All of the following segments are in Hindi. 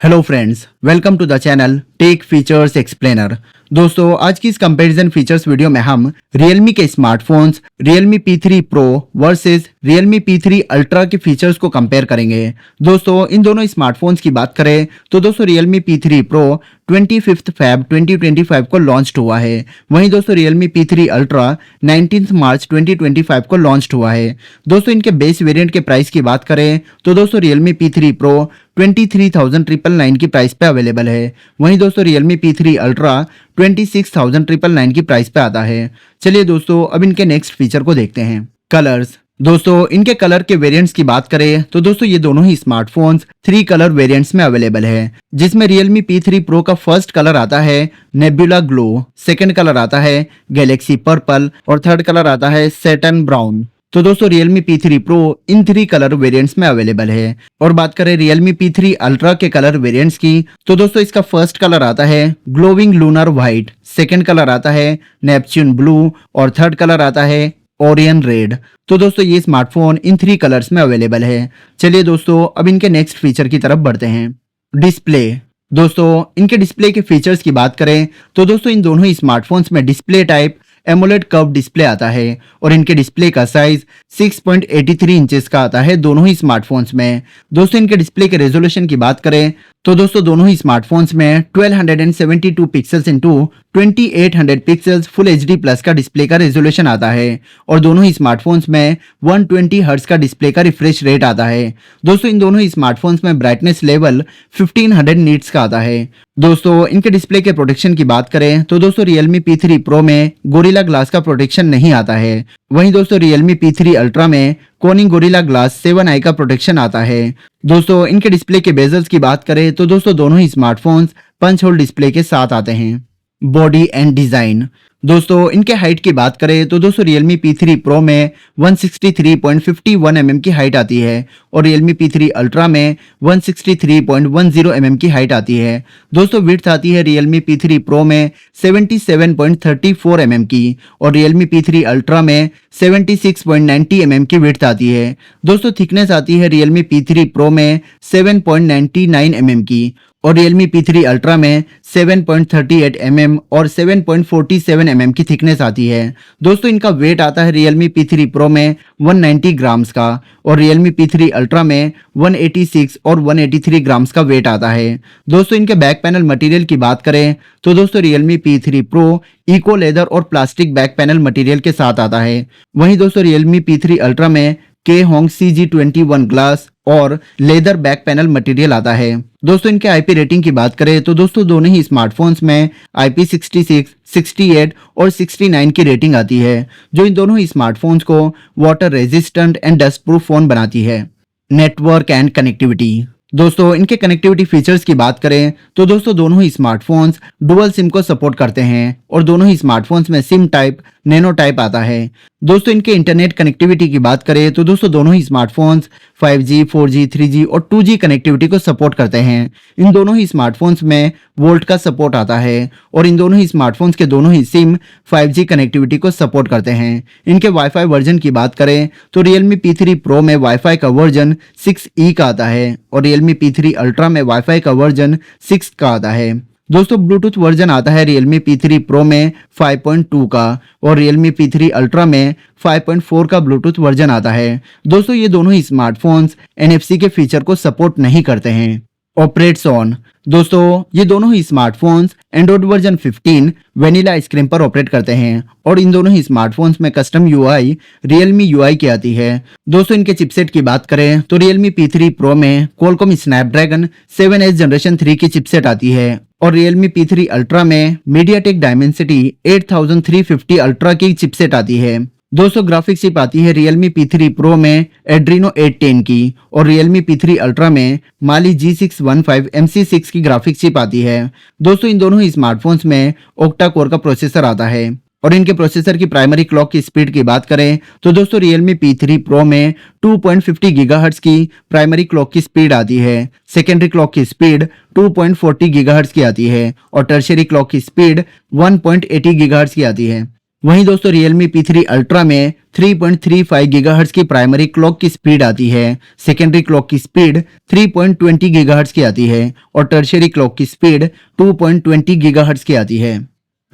Hello friends, welcome to the channel tech features explainer. दोस्तों, आज की इस कंपैरिजन फीचर्स वीडियो में हम Realme के smartphones Realme P3 Pro versus Realme P3 Ultra के फीचर्स को कंपेयर करेंगे। दोस्तों, इन दोनों स्मार्टफोन्स की बात करें तो दोस्तों Realme P3 Pro 25 Feb 2025 को लॉन्च हुआ है। वहीं दोस्तों Realme P3 Ultra 19 मार्च 2025 को लॉन्च हुआ है। दोस्तों, इनके बेस वेरिएंट के प्राइस की बात करें तो दोस्तों Realme P3 Pro 23,999 की प्राइस पे अवेलेबल है। वहीं दोस्तों Realme P3 Ultra 26,999 की प्राइस पे आता है। चलिए दोस्तों, अब इनके नेक्स्ट फीचर को देखते हैं। कलर्स। दोस्तों, इनके कलर के वेरिएंट्स की बात करें तो दोस्तों ये दोनों ही स्मार्टफोन्स 3 कलर वेरिएंट्स में अवेलेबल है, जिसमें Realme P3 Pro का फर्स्ट कलर आता है नेबुला ग्लो, सेकंड कलर आता है गैलेक्सी पर्पल और थर्ड कलर आता है सैटर्न ब्राउन। तो दोस्तों Realme P3 Pro इन 3 कलर वेरिएंट्स में अवेलेबल है। और बात करें Realme P3 Ultra के कलर वेरिएंट्स की तो दोस्तों इसका फर्स्ट कलर आता है glowing lunar white, second colour आता है नेपच्यून ब्लू और थर्ड कलर आता है ओरियन रेड। तो दोस्तों ये स्मार्टफोन इन 3 कलर्स में अवेलेबल है। चलिए दोस्तों, अब इनके नेक्स्ट फीचर की तरफ बढ़ते हैं। डिस्प्ले। दोस्तों, इनके डिस्प्ले के फीचर्स की बात करें तो दोस्तों इन दोनों ही स्मार्टफोन्स में display type AMOLED curve display आता है और इनके डिस्प्ले का साइज 6.83 इंचेस का आता है दोनों ही स्मार्टफोन्स में। दोस्तों, इनके डिस्प्ले के रेजोल्यूशन की बात करें तो दोस्तों दोनों ही स्मार्टफोन्स में 1272 pixels into 2800 pixels full HD plus का डिस्प्ले का रेजोल्यूशन आता है और दोनों ही स्मार्टफोन्स में 120 हर्ट्ज का डिस्प्ले का रिफ्रेश रेट आता है। दोस्तों, इन दोनों ही स्मार्टफोन्स में ब्राइटनेस लेवल 1500 नीट्स का आता है। दोस्तों, इनके डिस्प्ले के प्रोटेक्शन की बात करें तो दोस्तों Realme P3 Pro में गोरिल्ला ग्लास का प्रोटेक्शन नहीं आता है। वहीं दोस्तों Realme P3 Ultra में कोनिंग गोरिल्ला ग्लास 7i का प्रोटेक्शन आता है। दोस्तों, इनके डिस्प्ले के बेजल्स की बात करें तो दोस्तों दोनों ही स्मार्टफोन्स पंच होल डिस्प्ले के साथ आते हैं। Body and design. दोस्तों, इनके हाइट की बात करें तो दोस्तों Realme P3 Pro में 163.51 mm की हाइट आती है और Realme P3 Ultra में 163.10 mm की हाइट आती है। दोस्तों, विड्थ आती है Realme P3 Pro में 77.34 mm की और Realme P3 Ultra में 76.90 mm की विड्थ आती है। दोस्तों, थिकनेस आती है Realme P3 Pro में 7.99 mm की और Realme P3 Ultra में 7.38 mm और 7.47 mm की थिकनेस आती है। दोस्तों, इनका वेट आता है Realme P3 Pro में 190 ग्राम्स का और Realme P3 Ultra में 186 और 183 ग्राम्स का वेट आता है। दोस्तों, इनके बैक पैनल मटेरियल की बात करें तो दोस्तों Realme P3 Pro eco leather और प्लास्टिक बैक पैनल मटेरियल के साथ आता है। वहीं दोस्तों Realme P3 Ultra में K-Hong CG21 ग्लास और लेदर बैक पैनल मटेरियल आता है। दोस्तों, इनके आईपी रेटिंग की बात करें तो दोस्तों दोनों ही स्मार्टफोन्स में IP66, 68 और 69 की रेटिंग आती है, जो इन दोनों ही स्मार्टफोन्स को water resistant and dust proof phone बनाती है। Network and connectivity. दोस्तों, इनके कनेक्टिविटी फीचर्स की बात करें तो दोस्तों दोनों ही स्मार्टफोन्स डुअल सिम को सपोर्ट करते हैं और दोनों ही स्मार्टफोन्स में सिम टाइप नैनो टाइप आता है। दोस्तों, इनके इंटरनेट कनेक्टिविटी की बात करें तो दोस्तों दोनों ही स्मार्टफोन्स 5G, 4G, 3G और 2G कनेक्टिविटी को सपोर्ट करते हैं। इन दोनों ही स्मार्टफोन्स में वोल्ट का सपोर्ट आता है और इन दोनों ही स्मार्टफोन्स के दोनों ही सिम 5G कनेक्टिविटी को सपोर्ट करते हैं। इनके वाईफाई वर्जन की बात करें तो Realme P3 Pro में वाईफाई का वर्जन 6E का आता है और Realme P3 Ultra में वाईफाई का वर्जन 6 का आता है। दोस्तों, ब्लूटूथ वर्जन आता है Realme P3 Pro में 5.2 का और Realme P3 Ultra में 5.4 का ब्लूटूथ वर्जन आता है। दोस्तों, ये दोनों ही स्मार्टफोन्स NFC के फीचर को सपोर्ट नहीं करते हैं। Operates on. दोस्तों, ये दोनों ही smartphones Android version 15 vanilla ice cream पर ऑपरेट करते हैं और इन दोनों ही स्मार्टफोन्स में कस्टम UI Realme UI की आती है। दोस्तों, इनके चिपसेट की बात करें तो Realme P3 Pro में Qualcomm Snapdragon 7S जनरेशन 3 की चिपसेट आती है और Realme P3 Ultra में MediaTek Dimensity 8350 Ultra की चिपसेट आती है। दोस्तों, ग्राफिक्स चिप आती है Realme P3 Pro में Adreno 810 की और Realme P3 Ultra में Mali G615 MC6 की ग्राफिक्स चिप आती है। दोस्तों, इन दोनों ही स्मार्टफोन्स में ओक्टा कोर का प्रोसेसर आता है और इनके प्रोसेसर की प्राइमरी क्लॉक की स्पीड की बात करें तो दोस्तों Realme P3 Pro में 2.50 गीगाहर्ट्ज की प्राइमरी क्लॉक की स्पीड आती है। सेकेंडरी क्लॉक की स्पीड 2.40 गीगाहर्ट्ज की आती है और टर्शियरी क्लॉक की स्पीड 1.80 गीगाहर्ट्ज की आती है। वहीं दोस्तों Realme P3 Ultra में 3.35 गीगाहर्ट्ज की प्राइमरी क्लॉक की स्पीड आती है, सेकेंडरी क्लॉक की स्पीड 3.20 गीगाहर्ट्ज की आती है और टर्शियरी क्लॉक की स्पीड 2.20 गीगाहर्ट्ज की आती है।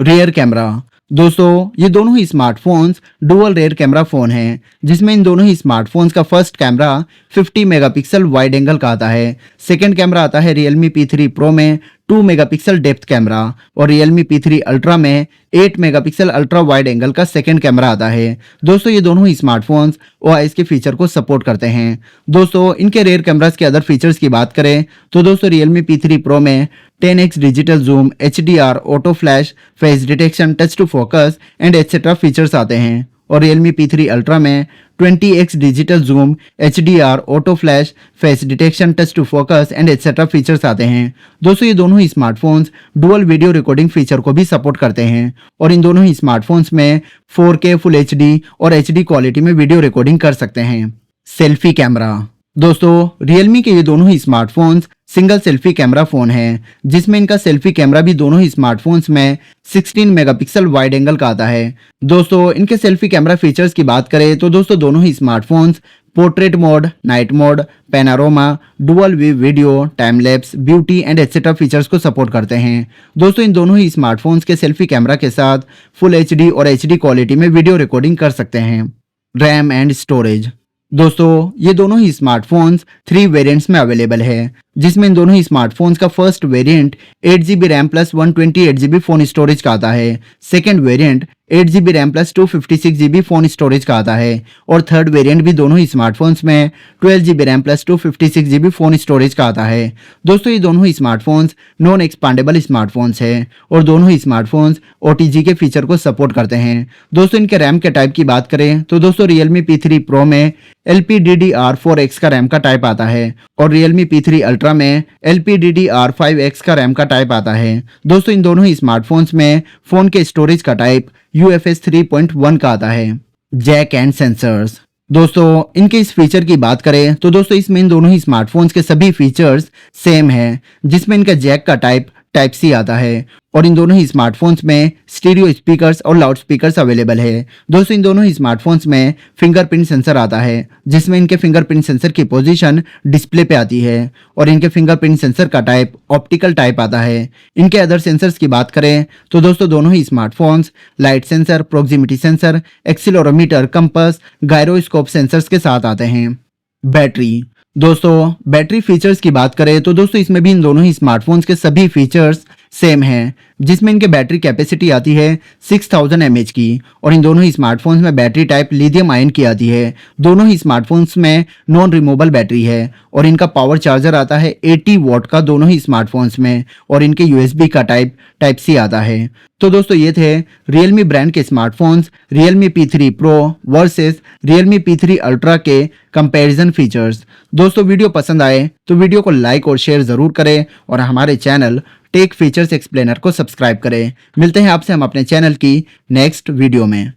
रियर कैमरा दोस्तों ये दोनों ही smartphones dual rear camera phone हैं, जिसमें इन दोनों ही स्मार्टफोन्स का first camera 50 megapixel wide angle का आता है। सेकंड कैमरा आता है Realme P3 Pro में 2 मेगापिक्सल डेप्थ कैमरा और Realme P3 Ultra में 8 मेगापिक्सल अल्ट्रा वाइड एंगल का सेकंड कैमरा आता है। दोस्तों ये दोनों ही स्मार्टफोन्स OIS के फीचर को सपोर्ट करते हैं। दोस्तों इनके रेयर कैमरास के अदर फीचर्स की बात करें तो दोस्तों Realme P3 Pro में 10x digital zoom, HDR, auto flash, face detection, touch to focus and etcetera features आते हैं और Realme P3 Ultra में 20x digital zoom, HDR, auto flash, face detection, touch to focus and etcetera features आते हैं। दोस्तों ये दोनों ही smartphones dual video recording feature को भी सपोर्ट करते हैं और इन दोनों ही स्मार्टफोन्स में 4K फुल HD और HD क्वालिटी में वीडियो रिकॉर्डिंग कर सकते हैं। सेल्फी कैमरा दोस्तों Realme के ये दोनों ही smartphones single selfie camera phone है, जिसमें इनका सेल्फी कैमरा भी दोनों ही स्मार्टफोन्स में 16 मेगापिक्सल वाइड एंगल का आता है। दोस्तों इनके सेल्फी कैमरा फीचर्स की बात करें तो दोस्तों दोनों ही smartphones portrait mode, night mode, panorama, dual view video, time lapse, beauty and etcetera features को सपोर्ट करते हैं। दोस्तों इन दोनों ही स्मार्टफोन्स के सेल्फी कैमरा के साथ फुल HD और HD क्वालिटी में वीडियो रिकॉर्डिंग कर सकते हैं। रैम एंड स्टोरेज दोस्तों ये दोनों ही स्मार्टफोन्स 3 वेरिएंट्स में अवेलेबल है, जिसमें इन दोनों ही स्मार्टफोन्स का first variant 8GB RAM plus 128GB phone storage का आता है, second variant 8GB RAM plus 256GB phone storage का आता है और थर्ड वेरिएंट भी दोनों ही स्मार्टफोन्स में 12GB RAM plus 256GB phone storage का आता है। दोस्तों ये दोनों ही स्मार्टफोन्स नॉन एक्सपांडेबल स्मार्टफोन्स हैं और दोनों ही स्मार्टफोन्स OTG के फीचर को सपोर्ट करते हैं। दोस्तों इनके रैम के टाइप की बात करें तो दोस्तों Realme P3 Pro में LPDDR4X का रैम का टाइप आता है और Realme P3 Ultra में LPDDR5X का रैम का टाइप आता है। दोस्तों इन दोनों ही स्मार्टफोन्स में फोन के स्टोरेज का टाइप UFS 3.1 का आता है। जैक एंड सेंसर्स दोस्तों इनके इस फीचर की बात करें तो दोस्तों इसमें इन दोनों ही स्मार्टफोन्स के सभी फीचर्स सेम है, जिसमें इनका जैक का टाइप C आता है और इन दोनों ही स्मार्टफोन्स में स्टीरियो स्पीकर्स और लाउड स्पीकर्स अवेलेबल है। दोस्तों इन दोनों ही स्मार्टफोन्स में फिंगरप्रिंट सेंसर आता है, जिसमें इनके फिंगरप्रिंट सेंसर की पोजीशन डिस्प्ले पे आती है और इनके फिंगरप्रिंट सेंसर का टाइप ऑप्टिकल टाइप आता है। इनके अदर सेंसर्स की बात करें तो दोस्तों दोनों ही smartphones light sensor, proximity sensor, accelerometer, compass, gyroscope sensors के साथ आते हैं। बैटरी दोस्तों बैटरी फीचर्स की बात करें तो दोस्तों इसमें भी इन दोनों ही स्मार्टफोन्स के सभी फीचर्स सेम है, जिसमें इनके बैटरी कैपेसिटी आती है 6000 mAh की और इन दोनों ही स्मार्टफोन्स में बैटरी टाइप लिथियम आयन की आती है। दोनों ही स्मार्टफोन्स में नॉन रिमूवेबल बैटरी है और इनका पावर चार्जर आता है 80 वॉट का दोनों ही स्मार्टफोन्स में और इनके USB का टाइप C आता है। तो दोस्तों ये थे Realme ब्रांड के smartphones Realme P3 Pro versus Realme P3 Ultra के कंपैरिजन फीचर्स। दोस्तों वीडियो पसंद आए तो वीडियो को लाइक और शेयर जरूर करें और हमारे चैनल टेक फीचर्स एक्सप्लेनर को सब्सक्राइब करें। मिलते हैं आपसे हम अपने चैनल की नेक्स्ट वीडियो में।